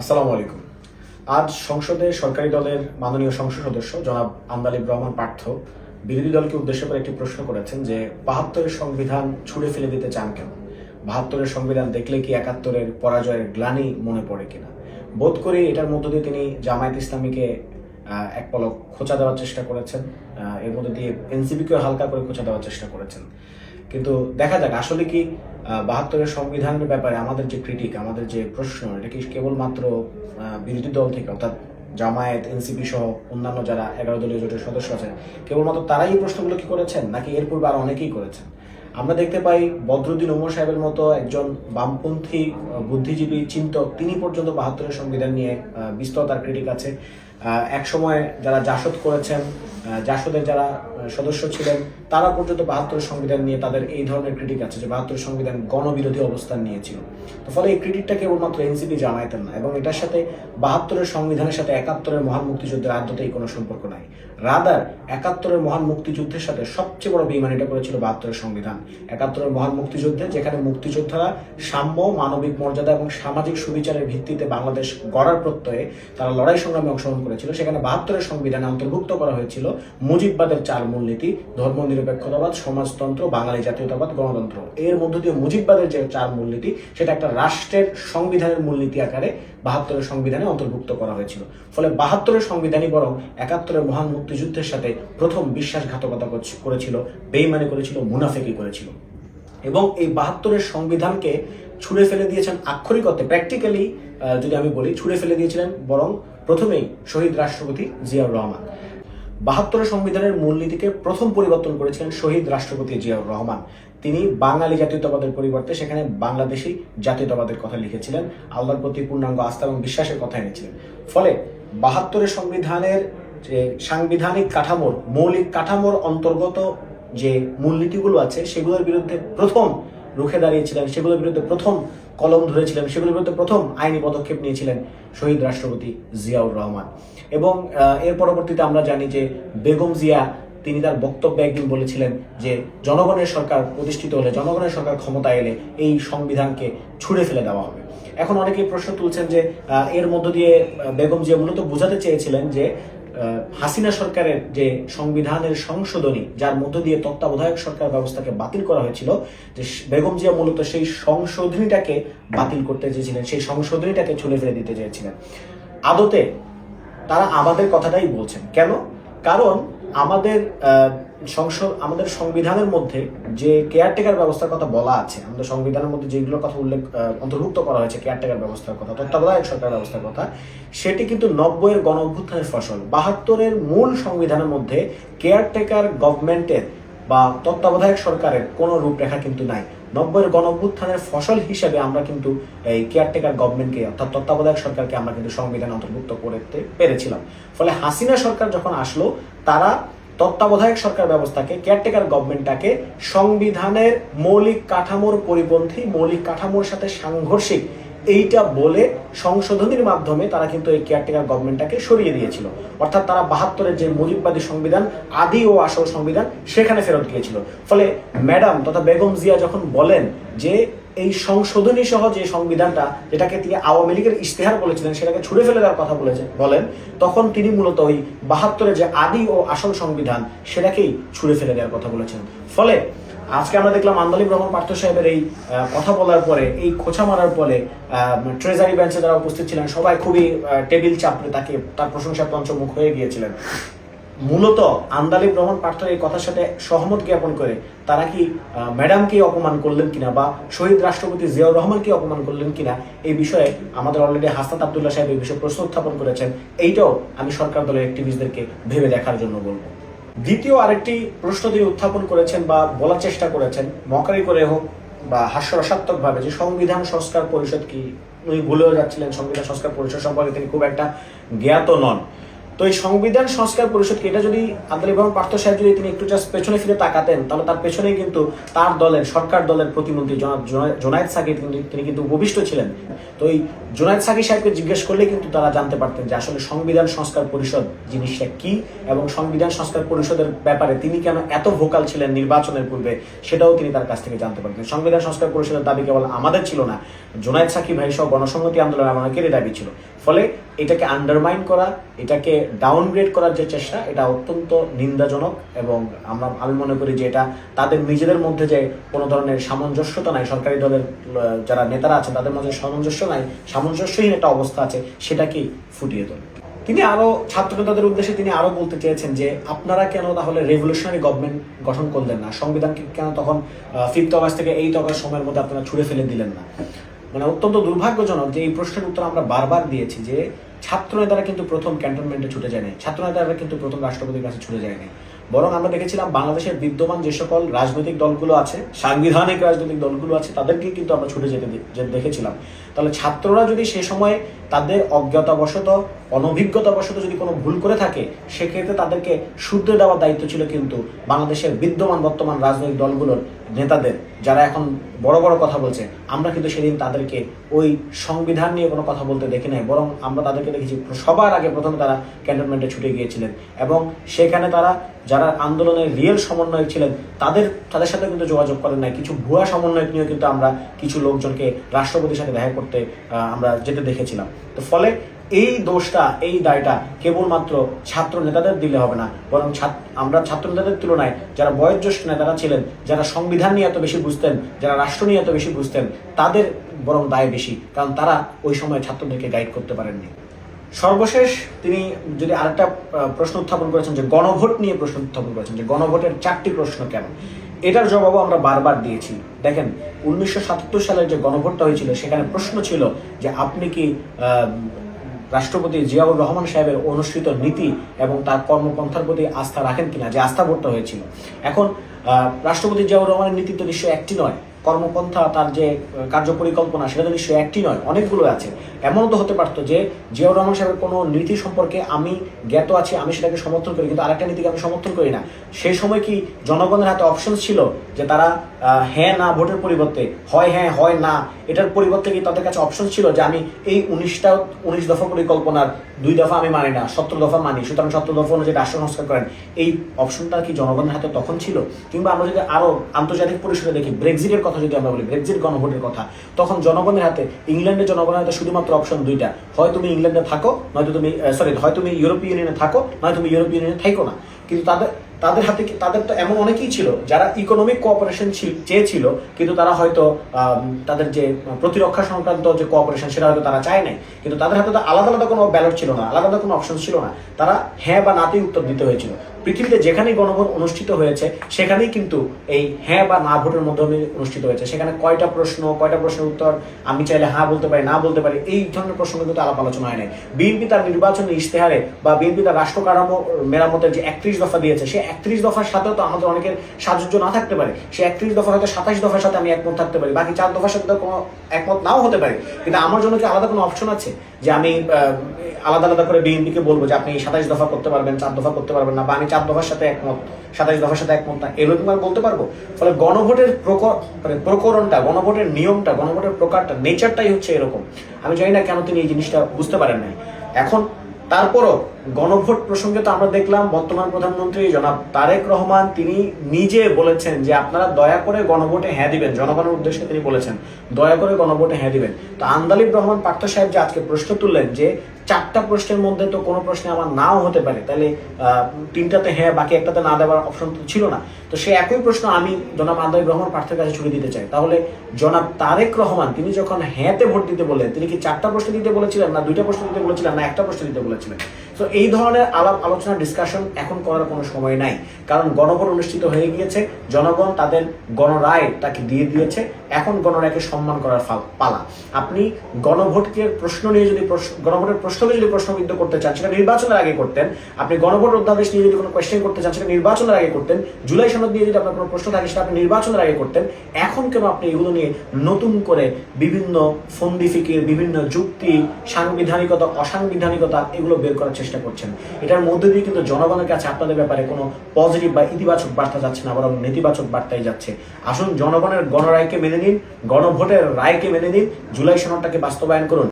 আসসালামু আলাইকুম। আজ সংসদে সরকারি দলের মাননীয় সংসদ সদস্য জনাব আন্দালিব রহমান পার্থ বিরোধী দলকে উদ্দেশ্য করে একটি প্রশ্ন করেছেন যে ৭২-এর সংবিধান ছুঁড়ে ফেলে দিতে চান কেন? ৭২-এর সংবিধান দেখলে কি ৭১-এর পরাজয়ের গ্লানি মনে পড়ে কিনা? বোধ করি এটার মধ্য দিয়ে তিনি জামায়াত ইসলামীকে এক পলক খোঁচা দেওয়ার চেষ্টা করেছেন, এর মধ্যে দিয়ে এনসিপিকেও হালকা করে খোঁচা দেওয়ার চেষ্টা করেছেন। কিন্তু দেখা যাক আসলে কি ৭২-এর সংবিধানের ব্যাপারে আমাদের যে ক্রিটিক, আমাদের যে প্রশ্ন, এটা কি কেবলমাত্র বিরোধী দল থেকে অর্থাৎ জামায়াত, এনসিপি সহ অন্যান্য যারা ১১ দলীয় জোটের সদস্য আছেন কেবলমাত্র তারাই এই প্রশ্নগুলো কি করেছেন, নাকি এর পূর্বে আর অনেকেই করেছেন? আমরা দেখতে পাই বদরুদ্দিন উমর সাহেবের মতো একজন বামপন্থী বুদ্ধিজীবী চিন্তক, তিনি পর্যন্ত ৭২-এর সংবিধান নিয়ে বিস্তর তার ক্রিটিক আছে। এক সময় যারা জাসদ করেছেন, জাসদের যারা সদস্য ছিলেন, তারা পর্যন্ত ৭২-এর সংবিধান নিয়ে তাদের এই ধরনের ক্রিটিক আছে যে ৭২-এর সংবিধান গণবিরোধী অবস্থান নিয়েছিল। তো ফলে এই ক্রিটিকটা কেবলমাত্র এনসিপি জামায়াতের না, এবং এটার সাথে ৭২-এর সংবিধানের সাথে ৭১-এর মহান মুক্তিযুদ্ধের আদ্যতেই কোনো সম্পর্ক নাই। রাদার ৭১-এর মহান মুক্তিযুদ্ধের সাথে সবচেয়ে বড় বেইমানিটা করেছিল ৭২-এর সংবিধান। ৭১-এর মহান মুক্তিযুদ্ধে যেখানে মুক্তিযোদ্ধারা সাম্য, মানবিক মর্যাদা এবং সামাজিক সুবিচারের ভিত্তিতে বাংলাদেশ গড়ার প্রত্যয়ে তারা লড়াই সংগ্রামে অংশগ্রহণ করেছিল, সেখানে ৭২-এর সংবিধানে অন্তর্ভুক্ত করা হয়েছিল মুজিববাদের ৪ মূলনীতি: ধর্মনিরপেক্ষতাবাদ, সমাজতন্ত্র, বাঙালি জাতীয়তাবাদ, গণতন্ত্র। এর মধ্য দিয়ে মুজিববাদের যে ৪ মূলনীতি, সেটা একটা রাষ্ট্রের সংবিধানের মূলনীতি আকারে ৭২-এর সংবিধানে অন্তর্ভুক্ত করা হয়েছিল। ফলে ৭২-এর সংবিধানই বরং ৭১-এর মহান মুক্তিযুদ্ধের সাথে প্রথম বিশ্বাসঘাতকতা করেছিল, বেইমানি করেছিল, মুনাফিকি করেছিল। এবং এই ৭২-এর সংবিধানকে ছুঁড়ে ফেলে দিয়েছেন আক্ষরিক অর্থে, প্র্যাকটিক্যালি যদি আমি বলি, ছুঁড়ে ফেলে দিয়েছিলেন বরং প্রথমেই শহীদ রাষ্ট্রপতি জিয়াউর রহমান। ৭২-এর সংবিধানের মূলনীতিকে প্রথম পরিবর্তন করেছিলেন শহীদ রাষ্ট্রপতি জিয়াউর রহমান। তিনি বাঙালি জাতীয়তাবাদের পরিবর্তে সেখানে বাংলাদেশি জাতীয়তাবাদের কথা লিখেছিলেন, আল্লাহর প্রতি পূর্ণাঙ্গ আস্থা এবং বিশ্বাসের কথা এনেছিলেন। ফলে ৭২-এর সংবিধানের যে সাংবিধানিক কাঠামোর, মৌলিক কাঠামোর অন্তর্গত যে মূলনীতিগুলো আছে, সেগুলোর বিরুদ্ধে প্রথম রুখে দাঁড়িয়েছিলেন, সেগুলোর বিরুদ্ধে প্রথম কলম ধরেছিলেন, সেগুলোর বিরুদ্ধে প্রথম আইনি পদক্ষেপ নিয়েছিলেন শহীদ রাষ্ট্রপতি জিয়াউর রহমান। এবং এর পরবর্তীতে আমরা জানি যে বেগম জিয়া, তিনি তার বক্তব্যে একদিন বলেছিলেন যে জনগণের সরকার প্রতিষ্ঠিত হলে, জনগণের সরকার ক্ষমতায় এলে এই সংবিধানকে ছুঁড়ে ফেলে দেওয়া হবে। এখন অনেকেই প্রশ্ন তুলছেন যে এর মধ্য দিয়ে বেগম জিয়া মূলত বোঝাতে চেয়েছিলেন যে হাসিনা সরকারের যে সংবিধানের সংশোধনী, যার মধ্য দিয়ে তত্ত্বাবধায়ক সরকার ব্যবস্থাকে বাতিল করা হয়েছিল, যে বেগম জিয়া মূলত সেই সংশোধনীটাকে বাতিল করতে চেয়েছিলেন, সেই সংশোধনীটাকে ছুঁড়ে ফেলে দিতে চেয়েছিলেন। আদতে তারা আমাদের কথাটাই বলছেন। কেন? কারণ আমাদের সংবিধানের মধ্যে যে কেয়ারটেকার ব্যবস্থার কথা বলা আছে, আমাদের সংবিধানের মধ্যে যেগুলোর কথা অন্তর্ভুক্ত করা হয়েছে, কেয়ারটেকার ব্যবস্থার কথা, তত্ত্বাবধায়ক সরকার ব্যবস্থার কথা, সেটি কিন্তু ৯০-এর গণ অভ্যুত্থানের ফসল। ৭২-এর মূল সংবিধানের মধ্যে কেয়ারটেকার গভর্নমেন্টের বা তত্ত্বাবধায়ক সরকারের কোনো রূপরেখা কিন্তু নাই। ৯০-এর গণ অভ্যুত্থানের ফসল হিসেবে আমরা কিন্তু এই কেয়ারটেকার গভর্নমেন্টকে, অর্থাৎ তত্ত্বাবধায়ক সরকারকে আমরা কিন্তু সংবিধানে অন্তর্ভুক্ত করতে পেরেছিলাম। ফলে হাসিনা সরকার যখন আসলো, তারা তত্ত্বাবধায়ক সরকার ব্যবস্থাকে, কেয়ারটেকার গভর্নমেন্টটাকে সংবিধানের মৌলিক কাঠামোর পরিপন্থী, মৌলিক কাঠামোর সাথে সাংঘর্ষিক এইটা বলে সংশোধনীর মাধ্যমে তারা কিন্তু এই কেয়ারটেকার গভর্নমেন্টটাকে সরিয়ে দিয়েছিল। অর্থাৎ তারা ৭২-এর যে মুজিববাদী সংবিধান, আদি ও আসল সংবিধান, সেখানে ফেরত গিয়েছিল। ফলে ম্যাডাম তথা বেগম জিয়া যখন বলেন যে এই সংশোধনী সহ যে সংবিধানটা, যেটাকে তিনি আওয়ামী লীগের ইশতেহার বলেছিলেন, সেটাকে ছুঁড়ে ফেলে দেওয়ার কথা বলেন, তখন তিনি মূলত ওই ৭২-এর যে আদি ও আসল সংবিধান, সেটাকেই ছুঁড়ে ফেলে দেওয়ার কথা বলেছেন। ফলে আজকে আমরা দেখলাম আন্দালিব রহমান পার্থ সাহেবের এই কথা বলার পরে, এই খোঁচা মারার পরে ট্রেজারি বেঞ্চে যারা উপস্থিত ছিলেন সবাই খুবই টেবিল চাপড়ে তার প্রশংসা পঞ্চমুখ হয়ে গিয়েছিলেন। মূলত আন্দালিব রহমান পার্থর এই কথার সাথে সহমত জ্ঞাপন করে তারা কি ম্যাডামকে অপমান করলেন কিনা, বা শহীদ রাষ্ট্রপতি জিয়াউর রহমানকে অপমান করলেন কিনা, এই বিষয়ে আমাদের অলরেডি হাসনাত আবদুল্লাহ সাহেব এই বিষয়ে প্রশ্ন উত্থাপন করেছেন। এইটাও আমি সরকার দলের অ্যাক্টিভিস্টদেরকে ভেবে দেখার জন্য বলবো। দ্বিতীয় আরেকটি প্রশ্ন তিনি উত্থাপন করেছেন বা বলার চেষ্টা করেছেন, মকারি করে হোক বা হাস্যরসাত্মক ভাবে, যে সংবিধান সংস্কার পরিষদ কি, উনি ভুলেও যাচ্ছিলেন সংবিধান সংস্কার পরিষদ সম্পর্কে তিনি খুব একটা জ্ঞাত নন। তো তো এই সংবিধান সংস্কার পরিষদকে, এটা যদি আন্দালিব রহমান পার্থ সাহেব যদি তিনি একটু জাস্ট পেছনে ফিরে তাকাতেন, তাহলে তার পেছনেই কিন্তু তার দলের, সরকার দলের প্রতিমন্ত্রী জোনায়েদ সাকি তিনি কিন্তু উপবিষ্ট ছিলেন। তো এই জোনায়েদ সাকি সাহেবকে জিজ্ঞেস করলে কিন্তু তারা জানতে পারতেন যে আসলে সংবিধান সংস্কার পরিষদ জিনিসটা কি, এবং সংবিধান সংস্কার পরিষদের ব্যাপারে তিনি কেন এত ভোকাল ছিলেন নির্বাচনের পূর্বে, সেটাও তিনি তার কাছ থেকে জানতে পারতেন। সংবিধান সংস্কার পরিষদের দাবি কেবল আমাদের ছিল না, জোনায়েদ সাকি ভাই সহ গণসংহতি আন্দোলনের অনেকেরই দাবি ছিল। ফলে এটাকে আন্ডারমাইন করা, এটাকে ডাউনগ্রেড করার যে চেষ্টা, এটা অত্যন্ত নিন্দাজনক, এবং আমি মনে করি যে এটা তাদের নিজেদের মধ্যে যে কোনো ধরনের সামঞ্জস্যতা নাই, সরকারি দলের যারা নেতারা আছেন তাদের মধ্যে সামঞ্জস্যহীন একটা অবস্থা আছে, সেটাকে ফুটিয়ে তোলে। তিনি আরো ছাত্র নেতাদের উদ্দেশ্যে তিনি আরো বলতে চেয়েছেন যে আপনারা কেন তাহলে রেভলিউশনারি গভর্নমেন্ট গঠন করলেন না, সংবিধানকে কেন তখন 5 অগাস্ট থেকে 8 অগাস্ট সময়ের মধ্যে আপনারা ছুড়ে ফেলে দিলেন না। মানে অত্যন্ত দুর্ভাগ্যজনক যে এই প্রশ্নের উত্তর আমরা বারবার দিয়েছি যে ছাত্র নেতারা কিন্তু প্রথম ক্যান্টনমেন্টে ছুটে যায়নি, ছাত্র নেতারা কিন্তু প্রথম রাষ্ট্রপতির কাছে ছুটে যায়নি, বরং আমরা দেখেছিলাম বাংলাদেশের বিদ্যমান যে সকল রাজনৈতিক দলগুলো আছে, সাংবিধানিক রাজনৈতিক দলগুলো আছে, তাদেরকে কিন্তু আমরা ছুটে যেতে দেখেছিলাম। তাহলে ছাত্ররা যদি সে সময় তাদের অজ্ঞতাবশত, অনভিজ্ঞতাবশত যদি কোনো ভুল করে থাকে, সেক্ষেত্রে তাদেরকে শুধরে দেওয়ার দায়িত্ব ছিল কিন্তু বাংলাদেশের বর্তমান রাজনৈতিক দলগুলোর নেতাদের, যারা এখন বড় বড় কথা বলছে। আমরা কিন্তু সেদিন তাদেরকে ওই সংবিধান নিয়ে কোনো কথা বলতে দেখি নাই, বরং আমরা তাদেরকে দেখেছি সবার আগে প্রথমে তারা ক্যান্টনমেন্টে ছুটে গিয়েছিলেন, এবং সেখানে তারা যারা আন্দোলনের রিয়েল সমন্বয়ক ছিলেন তাদের সাথে কিন্তু যোগাযোগ করেন নাই। কিছু ভুয়া সমন্বয়ক নিয়েও কিন্তু আমরা কিছু লোকজনকে রাষ্ট্রপতির সাথে দেখা করতে আমরা যেতে দেখেছিলাম। তো ফলে এই দোষটা, এই দায়টা কেবলমাত্র ছাত্র নেতাদের দিলে হবে না, বরং আমরা ছাত্র নেতাদের তুলনায় যারা বয়োজ্যেষ্ঠ নেতারা ছিলেন, যারা সংবিধান নিয়ে এত বেশি বুঝতেন, যারা রাষ্ট্র নিয়ে এত বেশি বুঝতেন, তাদের বরং দায় বেশি, কারণ তারা ওই সময় ছাত্রদেরকে গাইড করতে পারেননি। সর্বশেষ তিনি যদি আরেকটা প্রশ্ন উত্থাপন করেছেন যে গণভোট নিয়ে প্রশ্ন উত্থাপন করেছেন, যে গণভোটের 4টি প্রশ্ন কেন, এটার জবাবও আমরা বারবার দিয়েছি। দেখেন 1977 সালের যে গণভোটটা হয়েছিল, সেখানে প্রশ্ন ছিল যে আপনি কি রাষ্ট্রপতি জিয়াউর রহমান সাহেবের অনুসৃত নীতি এবং তার কর্মপন্থার প্রতি আস্থা রাখেন কিনা, যে আস্থা ভোটটা হয়েছিল। এখন রাষ্ট্রপতি জিয়াউর রহমানের নীতি তো নিশ্চয়ই একটি নয়, কর্মপন্থা, তার যে কার্য পরিকল্পনা, সেটা তো নিশ্চয়ই একটি নয়, অনেকগুলো আছে। এমনও তো হতে পারতো যে জিয়াউর রহমান সাহেবের কোনো নীতি সম্পর্কে আমি জ্ঞাত আছি, আমি সেটাকে সমর্থন করি, কিন্তু আরেকটা নীতিকে আমি সমর্থন করি না। সেই সময় কি জনগণের হাতে অপশন ছিল যে তারা হ্যাঁ না ভোটের পরিবর্তে হয় হ্যাঁ হয় না, এটার পরিবর্তে কি তাদের কাছে অপশন ছিল যে আমি এই 19 দফা পরিকল্পনার 2 দফা আমি মানি না, 17 দফা মানি, সুতরাং 17 দফা অনুযায়ী রাষ্ট্র সংস্কার করেন, এই অপশনটা কি জনগণের হাতে তখন ছিল? কিংবা আমরা যদি আরো আন্তর্জাতিক পরিসরে দেখি, ব্রেক্সিটের কথা যদি আমরা বলি, ব্রেক্সিট গণভোটের কথা, তখন জনগণের হাতে, ইংল্যান্ডের জনগণের হাতে শুধুমাত্র অপশন 2টা, হয় তুমি ইংল্যান্ডে থাকো, নয়তো তুমি হয় তুমি ইউরোপীয় ইউনিয়নে থাকো, নয় তুমি ইউরোপীয় ইউনিয়নে থাকো না। কিন্তু তাদের হাতে, তাদের তো এমন অনেকেই ছিল যারা ইকোনমিক কোঅপারেশন চেয়েছিল, কিন্তু তারা হয়তো তাদের যে প্রতিরক্ষা সংক্রান্ত যে কোঅপারেশন, সেটা হয়তো তারা চায় নাই, কিন্তু তাদের হাতে তো আলাদা আলাদা কোনো ব্যালট ছিল না, আলাদা কোনো অপশন ছিল না, তারা হ্যাঁ বা নাতেই উত্তর দিতে হয়েছিল। পৃথিবীতে যেখানেই গণভোট অনুষ্ঠিত হয়েছে, সেখানেই কিন্তু এই হ্যাঁ বা না ভোটের মাধ্যমে অনুষ্ঠিত হয়েছে। সেখানে কয়টা প্রশ্নের উত্তর আমি চাইলে হ্যাঁ বলতে পারি, না বলতে পারি, এই ধরনের প্রশ্ন কিন্তু আলাপ আলোচনা হয় নাই। বিএনপি তার নির্বাচনী ইশতেহারে বা বিএনপি তার রাষ্ট্র কাঠামো মেরামতের যে 31 দফা দিয়েছে, সে 31 দফার সাথেও তো আমাদের অনেকের সাহায্য না থাকতে পারে। সে 31 দফা হয়তো 27 দফার সাথে আমি একমত থাকতে পারি, বাকি 4 দফার সাথে কোনো একমত নাও হতে পারে, কিন্তু আমার জন্য কি আলাদা কোনো অপশন আছে যে আমি আলাদা আলাদা করে বিএনপিকে বলবো যে আপনি 27 দফা করতে পারবেন, 4 দফা করতে পারবেন না, বা আমি 4 দফার সাথে একমত, 27 দফার সাথে একমত না, এরকম আমি বলতে পারবো? ফলে গণভোটের প্রকরণটা, গণভোটের নিয়মটা, গণভোটের প্রকারটা, নেচারটাই হচ্ছে এরকম। আমি জানি না কেন তিনি এই জিনিসটা বুঝতে পারেন নাই। এখন তারপরও গণভোট প্রসঙ্গে তো আমরা দেখলাম বর্তমান প্রধানমন্ত্রী জনাব তারেক রহমান তিনি নিজে বলেছেন যে আপনারা দয়া করে গণভোটে হ্যাঁ দিবেন, জনগণের উদ্দেশ্যে তিনি বলেছেন দয়া করে গণভোটে হ্যাঁ দিবেন। তো আন্দালিব রহমান পার্থ সাহেব যে আজকে প্রশ্ন তুললেন যে 4টা প্রশ্নের মধ্যে তো কোনো প্রশ্নে আমার নাও হতে পারে, তাহলে 3টাতে হ্যাঁ, বাকি একটাতে না দেওয়ার অপশন তো ছিল না। তো সে একই প্রশ্ন আমি জনাব আন্দালিব রহমান পার্থের কাছে ছুড়ে দিতে চাই। তাহলে জনাব তারেক রহমান তিনি যখন হ্যাঁতে ভোট দিতে বললেন, তিনি কি 4টা প্রশ্ন দিতে বলেছিলেন, না 2টা প্রশ্ন দিতে বলেছিলেন, না একটা প্রশ্ন দিতে বলেছিলেন? তো এই ধরনের আলাপ আলোচনা, ডিসকাশন এখন করার কোনো সময় নাই, কারণ গণভোট অনুষ্ঠিত হয়ে গিয়েছে, জনগণ তাদের গণরায় তাকে দিয়ে দিয়েছে, এখন গণরায়কে সম্মান করার পালা। আপনি গণভোটের প্রশ্ন নিয়ে যদি গণভোটের প্রশ্ন প্রশ্নকে যদি প্রশ্নবিদ্ধ করতে চান সেটা নির্বাচনের আগে করতেন। আপনি গণভোট অধ্যাদেশ নিয়ে যদি কোনো কোয়েশ্চেন করতে চান সেটা নির্বাচনের আগে করতেন। জুলাই সনদ নিয়ে যদি আপনার কোনো প্রশ্ন থাকে সেটা আপনি নির্বাচনের আগে করতেন। এখন কেন আপনি এগুলো নিয়ে নতুন করে বিভিন্ন ফন্দি ফিকির, বিভিন্ন যুক্তি, সাংবিধানিকতা, অসাংবিধানিকতা এগুলো বের করার চেষ্টা করছেন? এটার মধ্যে দিয়ে কিন্তু জনগণের কাছে আপনাদের ব্যাপারে কোনো পজিটিভ বা ইতিবাচক বার্তা যাচ্ছে না, বরং নেতিবাচক বার্তাই যাচ্ছে। আসুন জনগণের গণরায়কে মেনে নিন, গণভোটের রায়কে মেনে নিন, জুলাই সনদটাকে বাস্তবায়ন করুন।